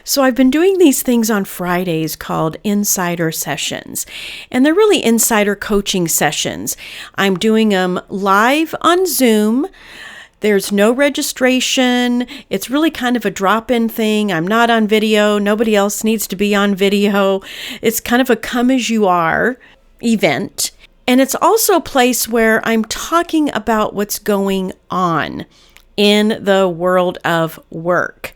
So I've been doing these things on Fridays called insider sessions, and they're really insider coaching sessions. I'm doing them live on Zoom. There's no registration. It's really kind of a drop-in thing. I'm not on video. Nobody else needs to be on video. It's kind of a come as you are event. And it's also a place where I'm talking about what's going on in the world of work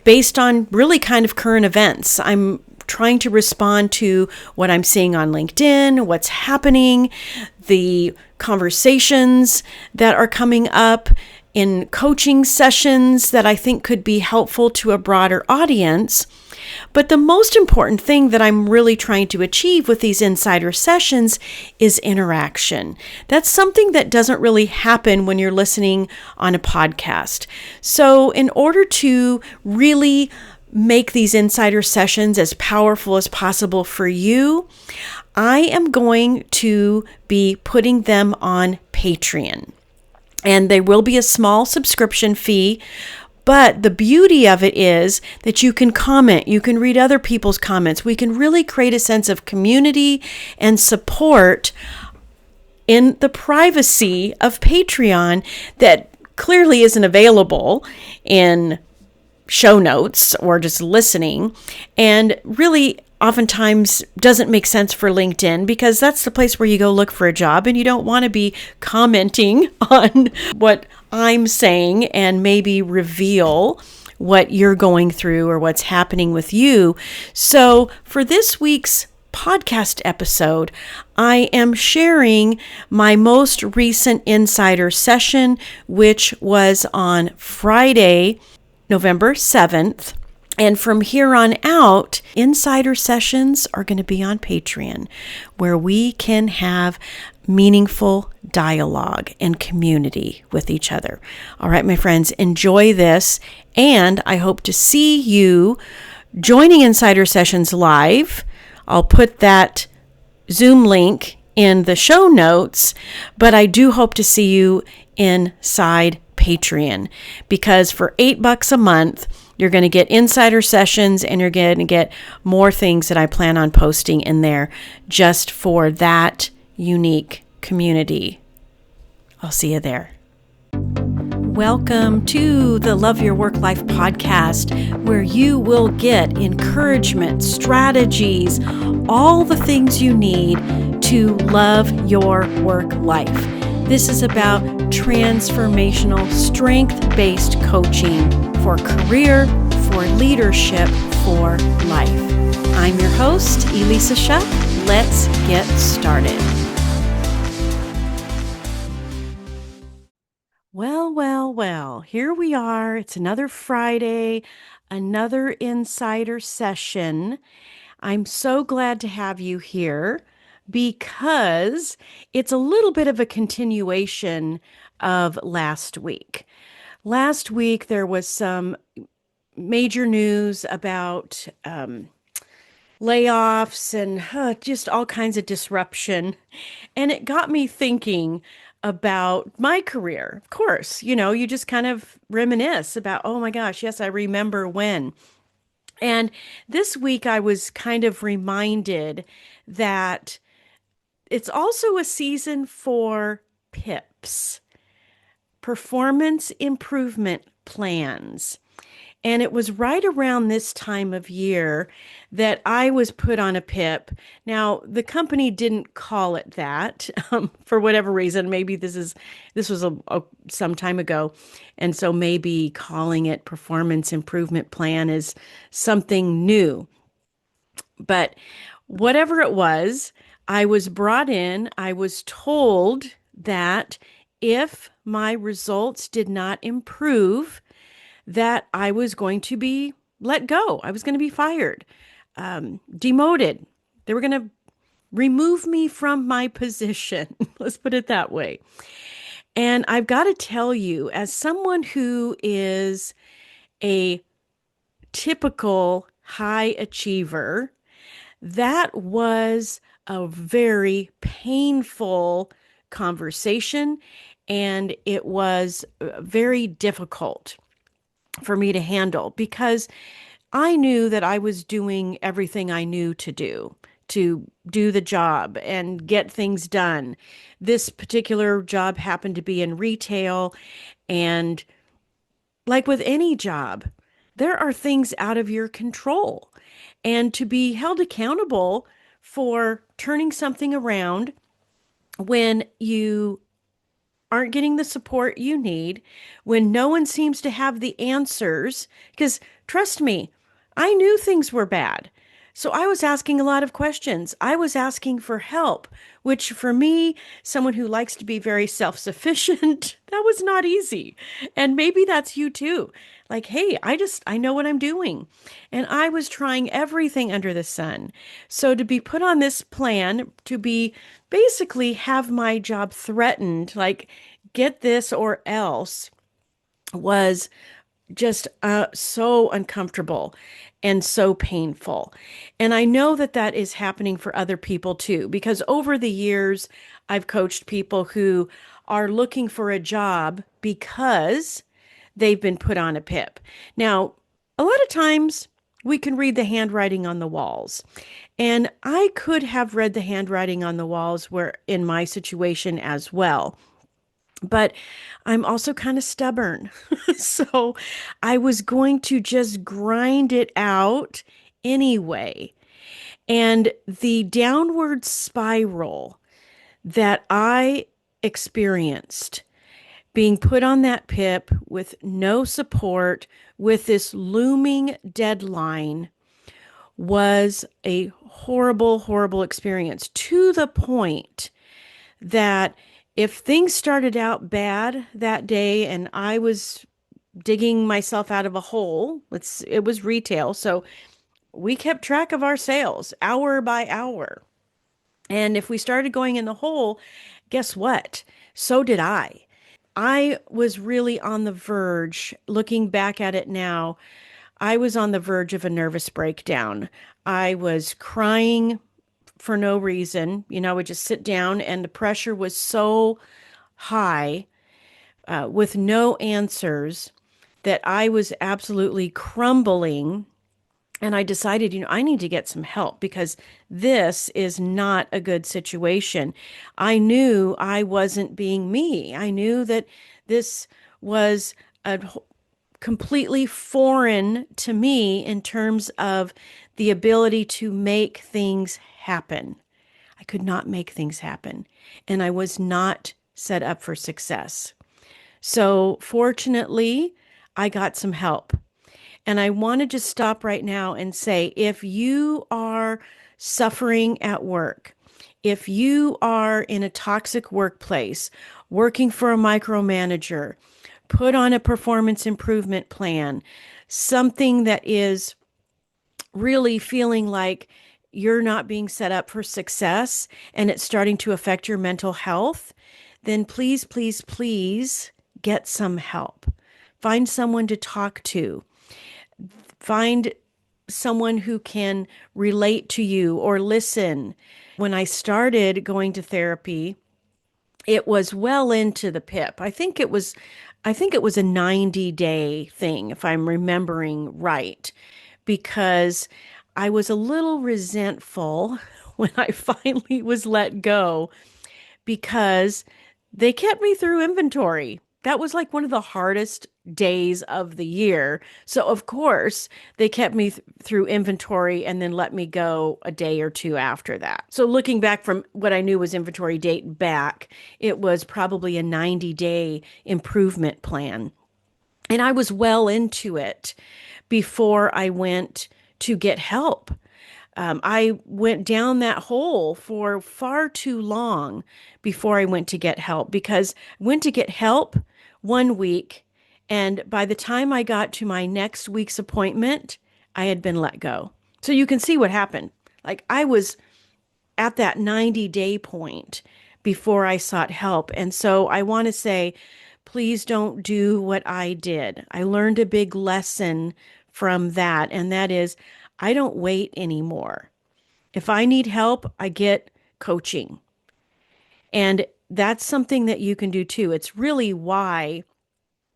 based on really kind of current events. I'm trying to respond to what I'm seeing on LinkedIn, what's happening, the conversations that are coming up in coaching sessions that I think could be helpful to a broader audience. But the most important thing that I'm really trying to achieve with these insider sessions is interaction. That's something that doesn't really happen when you're listening on a podcast. So in order to really make these insider sessions as powerful as possible for you, I am going to be putting them on Patreon. And there will be a small subscription fee, but the beauty of it is that you can comment, you can read other people's comments. We can really create a sense of community and support in the privacy of Patreon that clearly isn't available in show notes or just listening, and really oftentimes doesn't make sense for LinkedIn because that's the place where you go look for a job and you don't want to be commenting on what I'm saying and maybe reveal what you're going through or what's happening with you. So for this week's podcast episode, I am sharing my most recent insider session, which was on Friday, November 7th. And from here on out, insider sessions are going to be on Patreon, where we can have meaningful dialogue and community with each other. All right, my friends, enjoy this. And I hope to see you joining insider sessions live. I'll put that Zoom link in the show notes, but I do hope to see you inside Patreon, because for $8 a month, you're going to get insider sessions and you're going to get more things that I plan on posting in there just for that unique community. I'll see you there. Welcome to the Love Your Work Life podcast, where you will get encouragement, strategies, all the things you need to love your work life. This is about transformational, strength-based coaching for career, for leadership, for life. I'm your host, Elissa Shuck. Let's get started. Well, here we are. It's another Friday, another insider session. I'm so glad to have you here because it's a little bit of a continuation of last week. Last week, there was some major news about layoffs and just all kinds of disruption. And it got me thinking about my career. Of course, you just kind of reminisce about, oh my gosh, yes, I remember when. And this week, I was kind of reminded that it's also a season for PIPs, performance improvement plans. And it was right around this time of year that I was put on a PIP. Now, the company didn't call it that for whatever reason. Maybe this was some time ago. And so maybe calling it performance improvement plan is something new. But whatever it was, I was brought in. I was told that if my results did not improve, that I was going to be let go. I was going to be fired, demoted. They were going to remove me from my position. Let's put it that way. And I've got to tell you, as someone who is a typical high achiever, that was a very painful conversation, and it was very difficult for me to handle because I knew that I was doing everything I knew to do the job and get things done. This particular job happened to be in retail, and like with any job, there are things out of your control. And to be held accountable for turning something around when you aren't getting the support you need, when no one seems to have the answers. Because trust me, I knew things were bad. So I was asking a lot of questions. I was asking for help, which for me, someone who likes to be very self sufficient, that was not easy. And maybe that's you too. Like, hey, I know what I'm doing. And I was trying everything under the sun. So to be put on this plan, to be basically have my job threatened, like, get this or else, was just so uncomfortable and so painful. And I know that that is happening for other people too, because over the years, I've coached people who are looking for a job because they've been put on a PIP. Now, a lot of times we can read the handwriting on the walls. And I could have read the handwriting on the walls where in my situation as well. But I'm also kind of stubborn. So I was going to just grind it out anyway. And the downward spiral that I experienced being put on that PIP with no support, with this looming deadline, was a horrible, horrible experience to the point that if things started out bad that day and I was digging myself out of a hole, it was retail, so we kept track of our sales hour by hour. And if we started going in the hole, guess what? So did I. I was really on the verge, looking back at it now, I was on the verge of a nervous breakdown. I was crying for no reason. I would just sit down, and the pressure was so high with no answers that I was absolutely crumbling. And I decided, I need to get some help because this is not a good situation. I knew I wasn't being me. I knew that this was a completely foreign to me in terms of the ability to make things happen. I could not make things happen, and I was not set up for success. So, fortunately, I got some help. And I want to just stop right now and say if you are suffering at work, if you are in a toxic workplace, working for a micromanager, put on a performance improvement plan, something that is really feeling like you're not being set up for success and it's starting to affect your mental health, then please, please, please get some help. Find someone to talk to. Find someone who can relate to you or listen. When I started going to therapy, it was well into the PIP. I think it was a 90-day thing, if I'm remembering right, because I was a little resentful when I finally was let go because they kept me through inventory. That was like one of the hardest days of the year. So, of course, they kept me through inventory and then let me go a day or two after that. So, looking back from what I knew was inventory date back, it was probably a 90-day improvement plan. And I was well into it before I went to get help. I went down that hole for far too long before I went to get help because I went to get help one week. And by the time I got to my next week's appointment, I had been let go. So you can see what happened. Like I was at that 90-day point before I sought help. And so I want to say, please don't do what I did. I learned a big lesson from that, and that is I don't wait anymore. If I need help, I get coaching. And that's something that you can do too. It's really why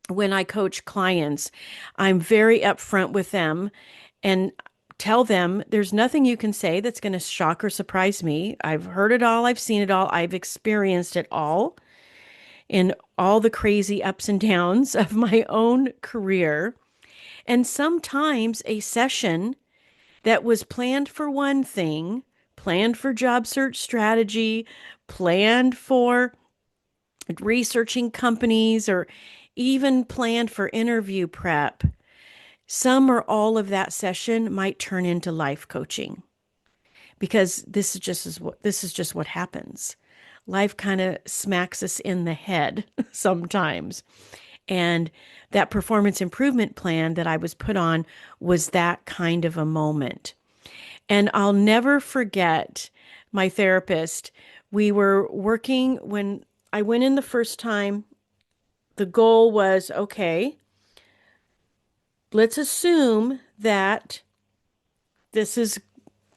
when I coach clients, I'm very upfront with them and tell them there's nothing you can say that's going to shock or surprise me. I've heard it all, I've seen it all, I've experienced it all in all the crazy ups and downs of my own career. And sometimes a session that was planned for one thing, planned for job search strategy, planned for researching companies, or even planned for interview prep, some or all of that session might turn into life coaching, because this is just what happens. Life kind of smacks us in the head sometimes. And that performance improvement plan that I was put on was that kind of a moment. And I'll never forget my therapist. We were working when I went in the first time. The goal was, okay, let's assume that this is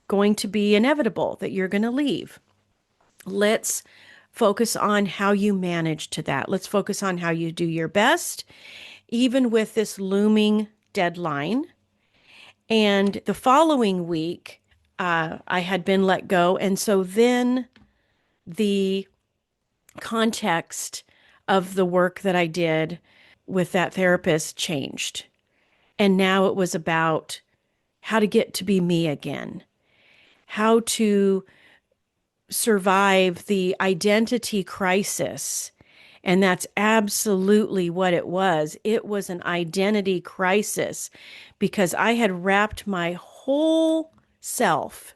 going to be inevitable, that you're going to leave. Let's focus on how you manage to that. Let's focus on how you do your best, even with this looming deadline. And the following week, I had been let go. And so then the context of the work that I did with that therapist changed. And now it was about how to get to be me again, how to survive the identity crisis. And that's absolutely what it was. It was an identity crisis because I had wrapped my whole self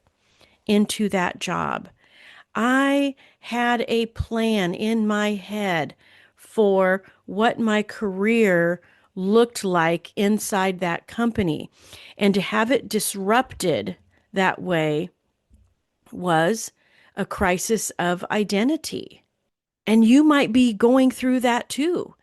into that job. I had a plan in my head for what my career looked like inside that company. And to have it disrupted that way was a crisis of identity. And you might be going through that too.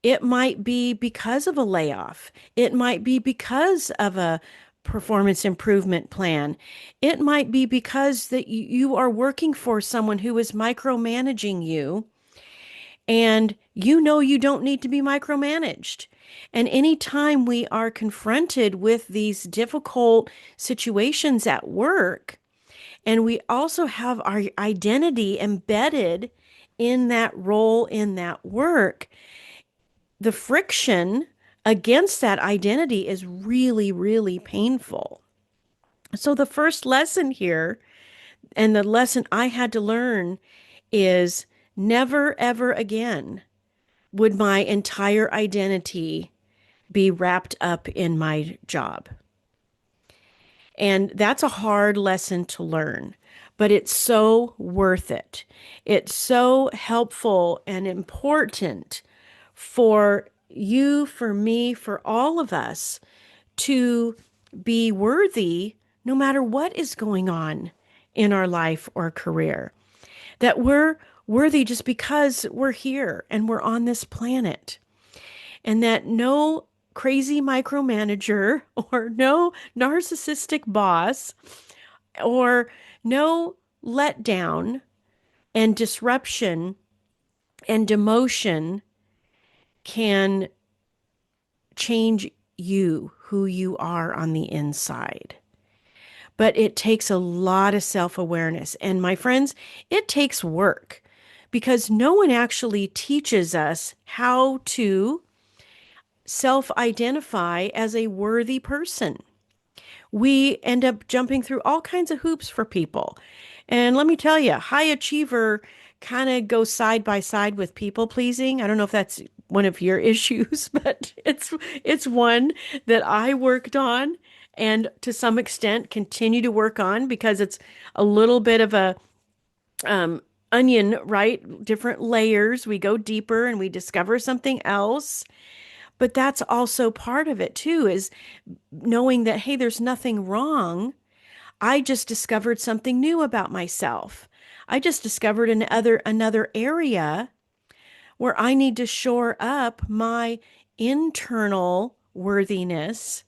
It might be because of a layoff. It might be because of a performance improvement plan. It might be because that you are working for someone who is micromanaging you, and you know you don't need to be micromanaged. And anytime we are confronted with these difficult situations at work, and we also have our identity embedded in that role, in that work, the friction against that identity is really, really painful. So, the first lesson here, and the lesson I had to learn, is never, ever again would my entire identity be wrapped up in my job. And that's a hard lesson to learn, but it's so worth it. It's so helpful and important for you, for me, for all of us to be worthy no matter what is going on in our life or career. That we're worthy just because we're here and we're on this planet. And that no crazy micromanager or no narcissistic boss or no letdown and disruption and demotion can change you, who you are on the inside. But it takes a lot of self-awareness. And my friends, it takes work because no one actually teaches us how to self-identify as a worthy person. We end up jumping through all kinds of hoops for people. And let me tell you, high achiever kind of goes side by side with people pleasing. I don't know if that's one of your issues, but it's one that I worked on and to some extent continue to work on because it's a little bit of a onion, right? Different layers. We go deeper and we discover something else. But that's also part of it too, is knowing that, hey, there's nothing wrong. I just discovered something new about myself. I just discovered another area where I need to shore up my internal worthiness,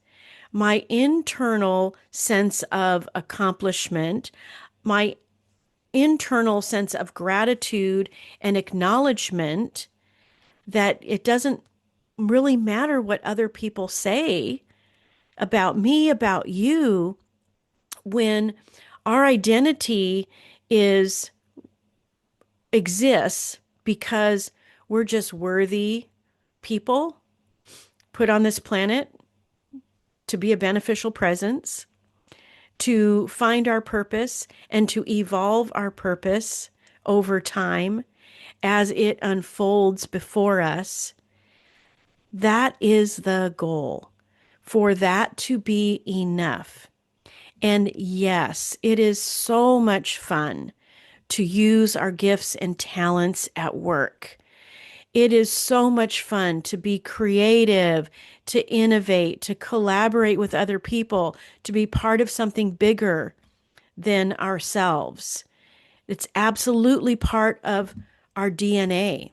my internal sense of accomplishment, my internal sense of gratitude and acknowledgement that it doesn't really matter what other people say. about me, about you, when our identity is exists because we're just worthy people put on this planet to be a beneficial presence, to find our purpose and to evolve our purpose over time as it unfolds before us. That is the goal, for that to be enough. And yes, it is so much fun to use our gifts and talents at work. It is so much fun to be creative, to innovate, to collaborate with other people, to be part of something bigger than ourselves. It's absolutely part of our DNA.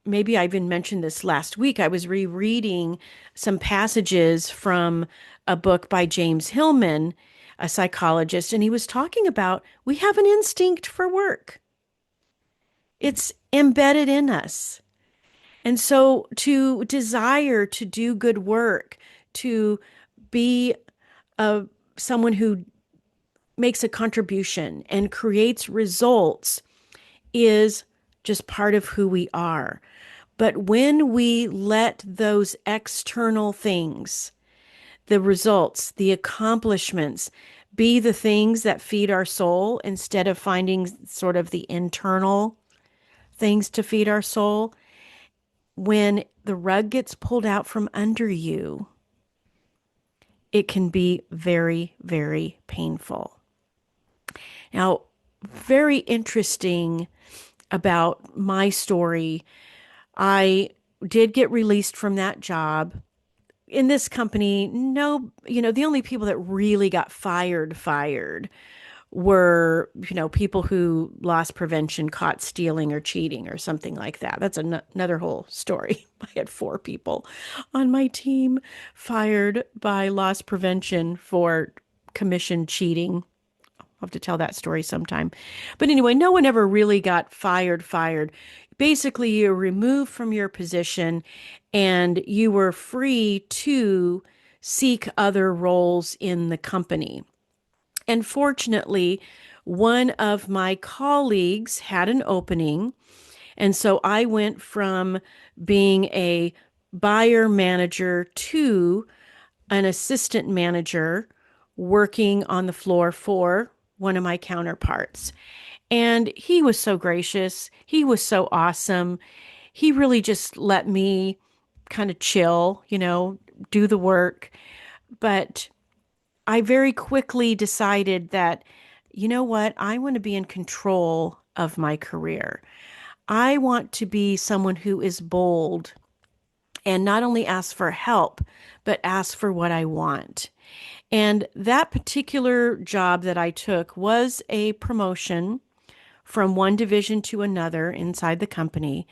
Maybe I even mentioned this last week. I was rereading some passages from a book by James Hillman, a psychologist, and he was talking about we have an instinct for work. It's embedded in us. And so to desire to do good work, to be a someone who makes a contribution and creates results is just part of who we are. But when we let those external things, the results, the accomplishments, be the things that feed our soul instead of finding sort of the internal things to feed our soul, when the rug gets pulled out from under you, it can be very, very painful. Now, very interesting about my story. I did get released from that job. In this company, no, the only people that really got fired were, people who loss prevention caught stealing or cheating or something like that. That's another whole story. I had 4 people on my team fired by loss prevention for commission cheating. I'll have to tell that story sometime. But anyway, no one ever really got fired. Basically, you're removed from your position and you were free to seek other roles in the company. And fortunately, one of my colleagues had an opening. And so I went from being a buyer manager to an assistant manager working on the floor for one of my counterparts. And he was so gracious. He was so awesome. He really just let me kind of chill, do the work. But I very quickly decided that, you know what? I want to be in control of my career. I want to be someone who is bold and not only ask for help, but ask for what I want. And that particular job that I took was a promotion from one division to another inside the company.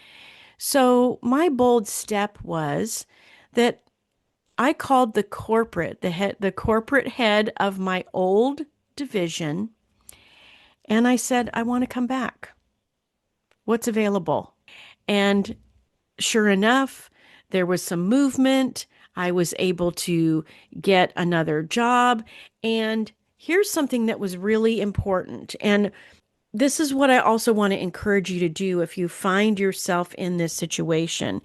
So my bold step was that I called the corporate head of my old division, and I said, I want to come back. What's available? And sure enough, there was some movement. I was able to get another job. And here's something that was really important. And this is what I also want to encourage you to do if you find yourself in this situation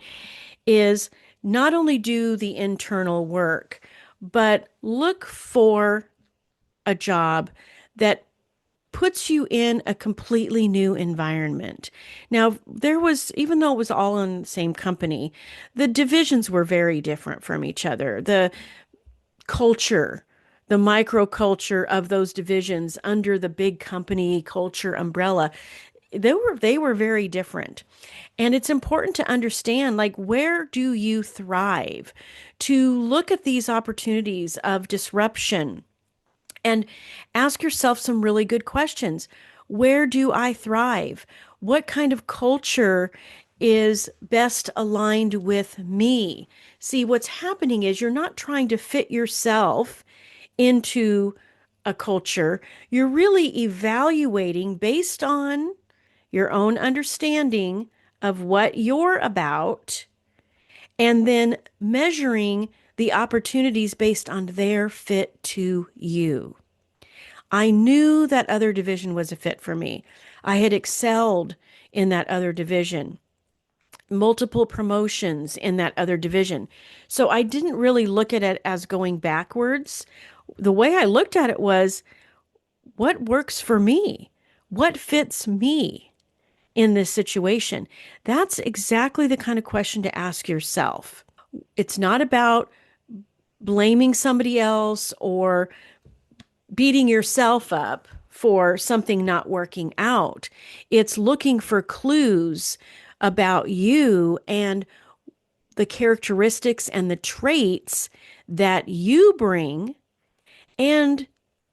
is not only do the internal work, but look for a job that puts you in a completely new environment. Now, even though it was all in the same company, the divisions were very different from each other. The culture, the microculture of those divisions under the big company culture umbrella, they were very different. And it's important to understand, like, where do you thrive? To look at these opportunities of disruption and ask yourself some really good questions. Where do I thrive? What kind of culture is best aligned with me? See, what's happening is you're not trying to fit yourself into a culture. You're really evaluating based on your own understanding of what you're about and then measuring the opportunities based on their fit to you. I knew that other division was a fit for me. I had excelled in that other division, multiple promotions in that other division. So I didn't really look at it as going backwards. The way I looked at it was what works for me? What fits me in this situation? That's exactly the kind of question to ask yourself. It's not about blaming somebody else or beating yourself up for something not working out. It's looking for clues about you and the characteristics and the traits that you bring and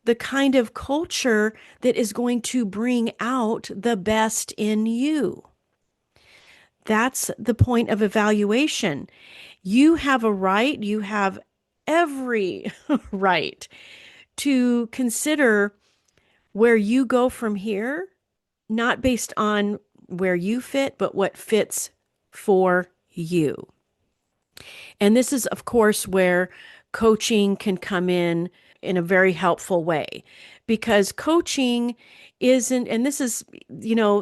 the kind of culture that is going to bring out the best in you. That's the point of evaluation. You have a right, you have every right to consider where you go from here, not based on where you fit, but what fits for you. And this is, of course, where coaching can come in a very helpful way because coaching isn't, and this is,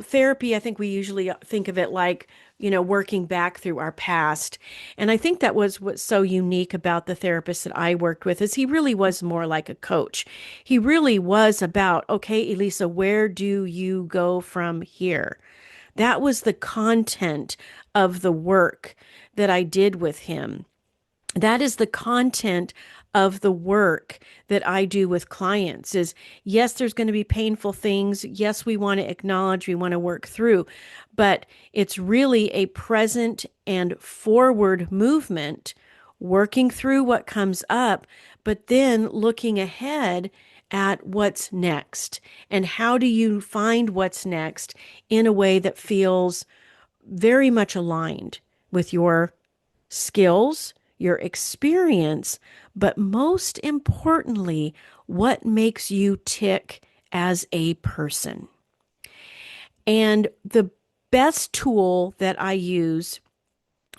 therapy, I think we usually think of it like, working back through our past. And I think that was what's so unique about the therapist that I worked with is he really was more like a coach. He really was about, okay, Elissa, where do you go from here? That was the content of the work that I did with him. That is the content of the work that I do with clients is yes, there's going to be painful things. Yes, we want to acknowledge, we want to work through, but it's really a present and forward movement, working through what comes up, but then looking ahead at what's next and how do you find what's next in a way that feels very much aligned with your skills, your experience, but most importantly, what makes you tick as a person. And the best tool that I use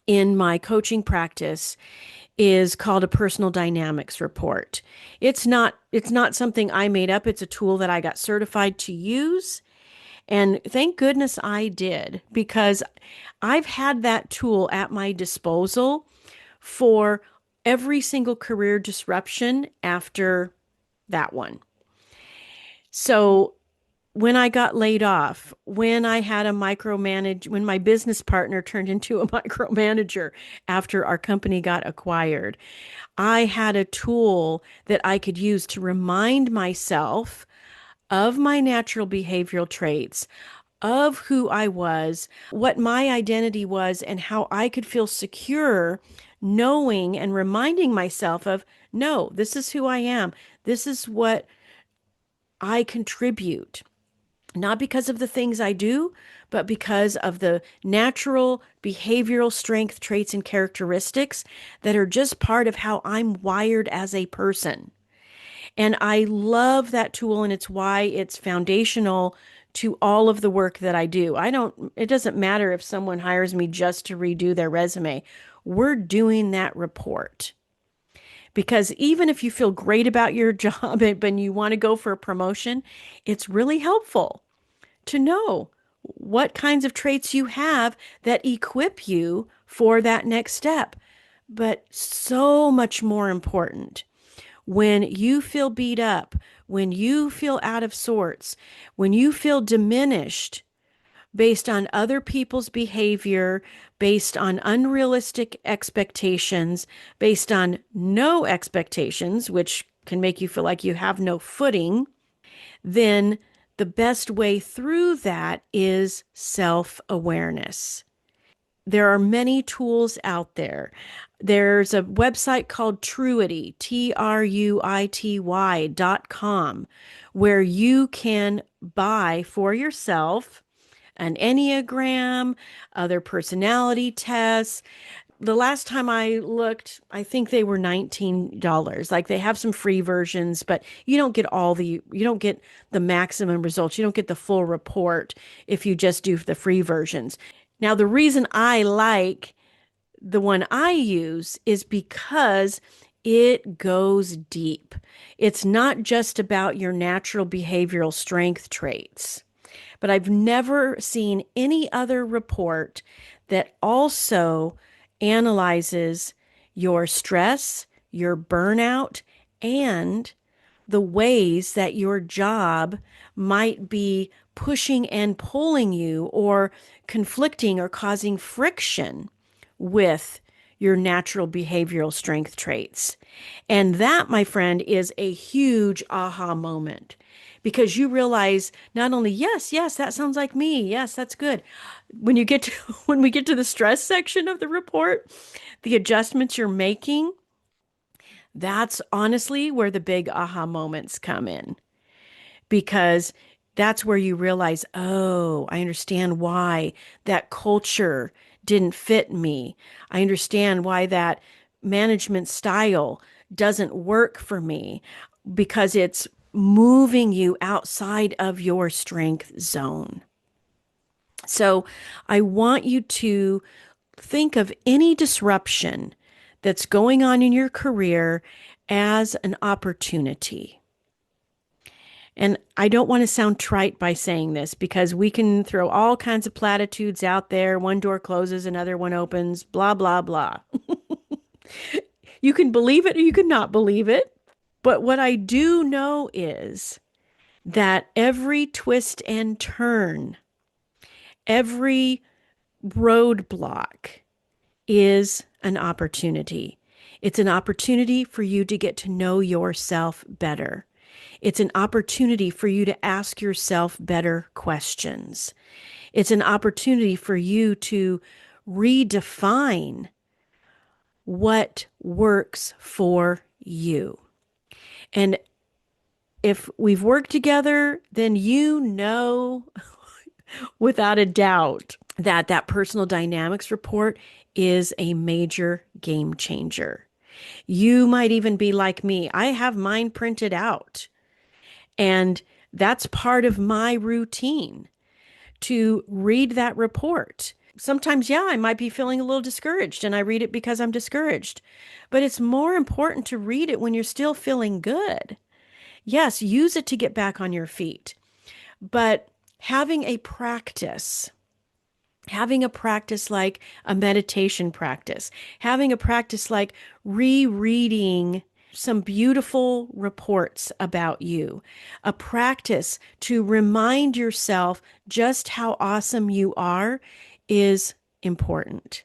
in my coaching practice is called a personal dynamics report. It's not something I made up. It's a tool that I got certified to use. And thank goodness I did because I've had that tool at my disposal for every single career disruption after that one. So when I got laid off, when I had a micromanage, when my business partner turned into a micromanager after our company got acquired, I had a tool that I could use to remind myself of my natural behavioral traits, of who I was, what my identity was, and how I could feel secure knowing and reminding myself of, no, this is who I am. This is what I contribute. Not because of the things I do, but because of the natural behavioral strength, traits, and characteristics that are just part of how I'm wired as a person. And I love that tool, and it's why it's foundational to all of the work that I do. It doesn't matter if someone hires me just to redo their resume. We're doing that report. Because even if you feel great about your job and you want to go for a promotion, it's really helpful to know what kinds of traits you have that equip you for that next step. But so much more important, when you feel beat up, when you feel out of sorts, when you feel diminished based on other people's behavior, based on unrealistic expectations, based on no expectations, which can make you feel like you have no footing, then the best way through that is self-awareness. There are many tools out there. There's a website called Truity, TRUITY.com, where you can buy for yourself an Enneagram, other personality tests. The last time I looked, I think they were $19. Like they have some free versions, but you don't get the maximum results. You don't get the full report if you just do the free versions. Now, the reason I like the one I use is because it goes deep. It's not just about your natural behavioral strength traits, but I've never seen any other report that also analyzes your stress, your burnout, and the ways that your job might be pushing and pulling you or conflicting or causing friction with your natural behavioral strength traits. And that, my friend, is a huge aha moment because you realize not only, yes, that sounds like me. Yes, that's good. When you get to, when we get to the stress section of the report, the adjustments you're making, that's honestly where the big aha moments come in because that's where you realize, oh, I understand why that culture didn't fit me. I understand why that management style doesn't work for me because it's moving you outside of your strength zone. So I want you to think of any disruption that's going on in your career as an opportunity. And I don't want to sound trite by saying this because we can throw all kinds of platitudes out there. One door closes, another one opens, blah, blah, blah. You can believe it or you can not believe it. But what I do know is that every twist and turn, every roadblock is an opportunity. It's an opportunity for you to get to know yourself better. It's an opportunity for you to ask yourself better questions. It's an opportunity for you to redefine what works for you. And if we've worked together, then you know without a doubt that that personal dynamics report is a major game changer. You might even be like me. I have mine printed out, and that's part of my routine to read that report. Sometimes, yeah, I might be feeling a little discouraged and I read it because I'm discouraged. But it's more important to read it when you're still feeling good. Yes, use it to get back on your feet. But having a practice like a meditation practice, having a practice like rereading some beautiful reports about you, a practice to remind yourself just how awesome you are is important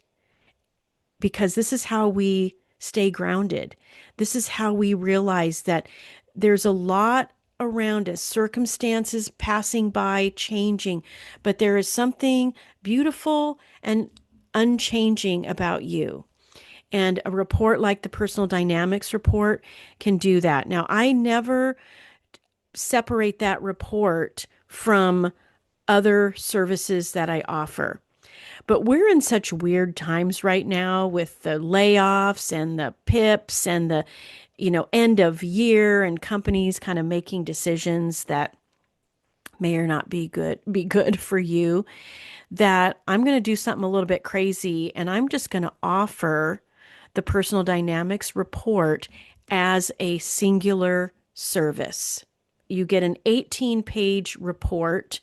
because this is how we stay grounded. This is how we realize that there's a lot around us, circumstances passing by, changing, but there is something beautiful and unchanging about you. And a report like the Personal Dynamics report can do that. Now, I never separate that report from other services that I offer. But we're in such weird times right now with the layoffs and the PIPs and the, end of year and companies kind of making decisions that may or not be good for you, that I'm going to do something a little bit crazy and I'm just going to offer the Personal Dynamics report as a singular service. You get an 18-page report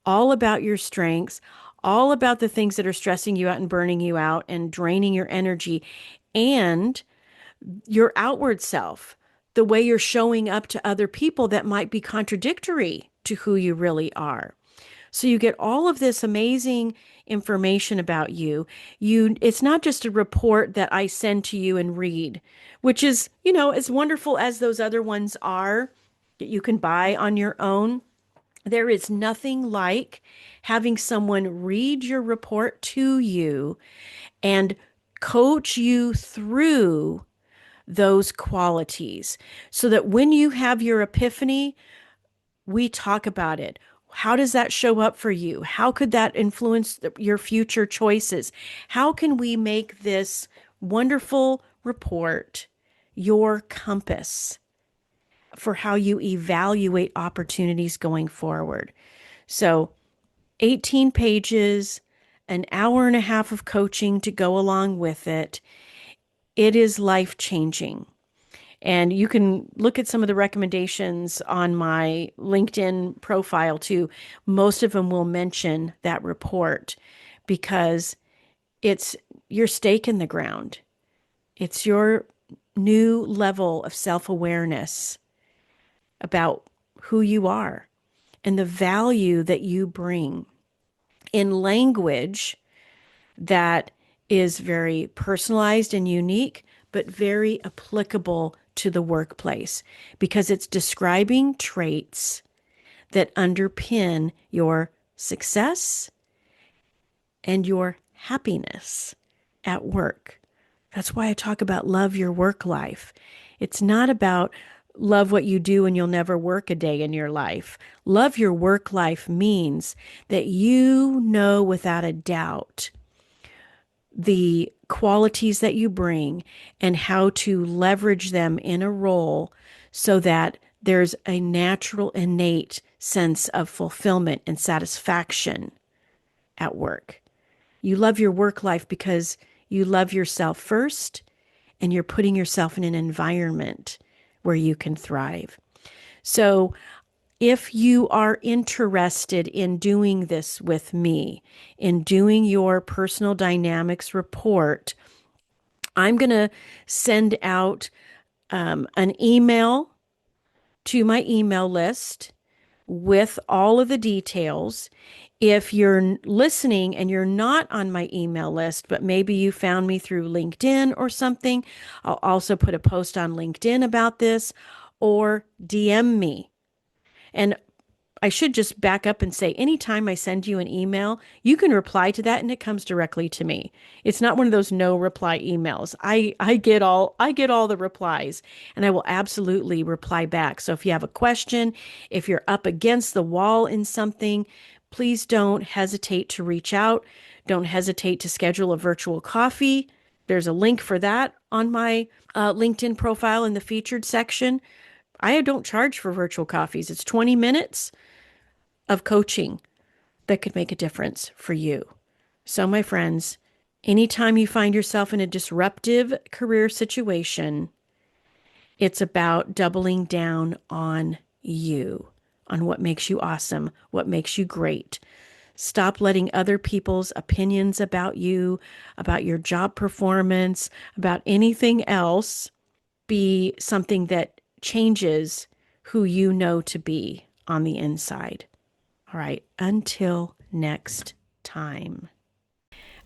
all about your strengths, all about the things that are stressing you out and burning you out and draining your energy, and your outward self, the way you're showing up to other people that might be contradictory to who you really are. So you get all of this amazing information about you. It's not just a report that I send to you and read, which is, as wonderful as those other ones are that you can buy on your own. There is nothing like having someone read your report to you and coach you through those qualities so that when you have your epiphany, we talk about it. How does that show up for you? How could that influence your future choices? How can we make this wonderful report your compass for how you evaluate opportunities going forward? So 18 pages, an hour and a half of coaching to go along with it. It is life-changing. And you can look at some of the recommendations on my LinkedIn profile too. Most of them will mention that report because it's your stake in the ground. It's your new level of self-awareness about who you are and the value that you bring in language that is very personalized and unique, but very applicable to the workplace because it's describing traits that underpin your success and your happiness at work. That's why I talk about love your work life. It's not about love what you do and you'll never work a day in your life. Love your work life means that you know without a doubt the qualities that you bring and how to leverage them in a role so that there's a natural, innate sense of fulfillment and satisfaction at work. You love your work life because you love yourself first and you're putting yourself in an environment where you can thrive. So if you are interested in doing this with me, in doing your personal dynamics report, I'm going to send out an email to my email list with all of the details. If you're listening and you're not on my email list, but maybe you found me through LinkedIn or something, I'll also put a post on LinkedIn about this, or DM me. And I should just back up and say, anytime I send you an email, you can reply to that and it comes directly to me. It's not one of those no reply emails. I get all the replies and I will absolutely reply back. So if you have a question, if you're up against the wall in something, please don't hesitate to reach out. Don't hesitate to schedule a virtual coffee. There's a link for that on my LinkedIn profile in the featured section. I don't charge for virtual coffees. It's 20 minutes of coaching that could make a difference for you. So, my friends, anytime you find yourself in a disruptive career situation, it's about doubling down on you, on what makes you awesome, what makes you great. Stop letting other people's opinions about you, about your job performance, about anything else be something that changes who you know to be on the inside. All right, until next time.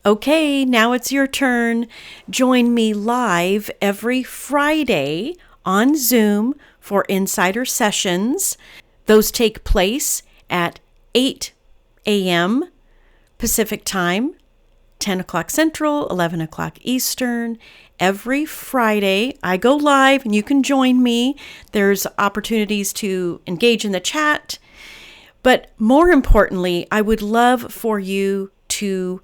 Okay, now it's your turn. Join me live every Friday on Zoom for insider sessions. Those take place at 8 a.m. Pacific time, 10 o'clock Central, 11 o'clock Eastern. Every Friday, I go live and you can join me. There's opportunities to engage in the chat. But more importantly, I would love for you to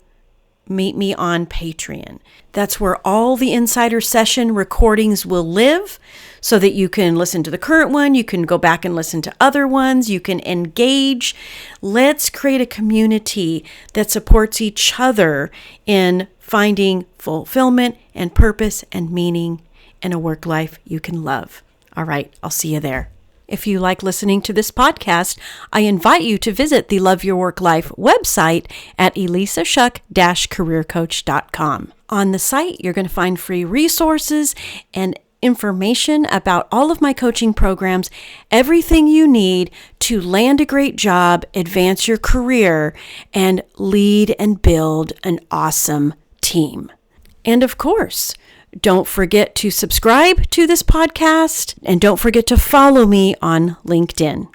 meet me on Patreon. That's where all the insider session recordings will live so that you can listen to the current one. You can go back and listen to other ones. You can engage. Let's create a community that supports each other in finding fulfillment and purpose and meaning in a work life you can love. All right, I'll see you there. If you like listening to this podcast, I invite you to visit the Love Your Work Life website at elissashuck-careercoach.com. On the site, you're going to find free resources and information about all of my coaching programs, everything you need to land a great job, advance your career, and lead and build an awesome team. And of course, don't forget to subscribe to this podcast and don't forget to follow me on LinkedIn.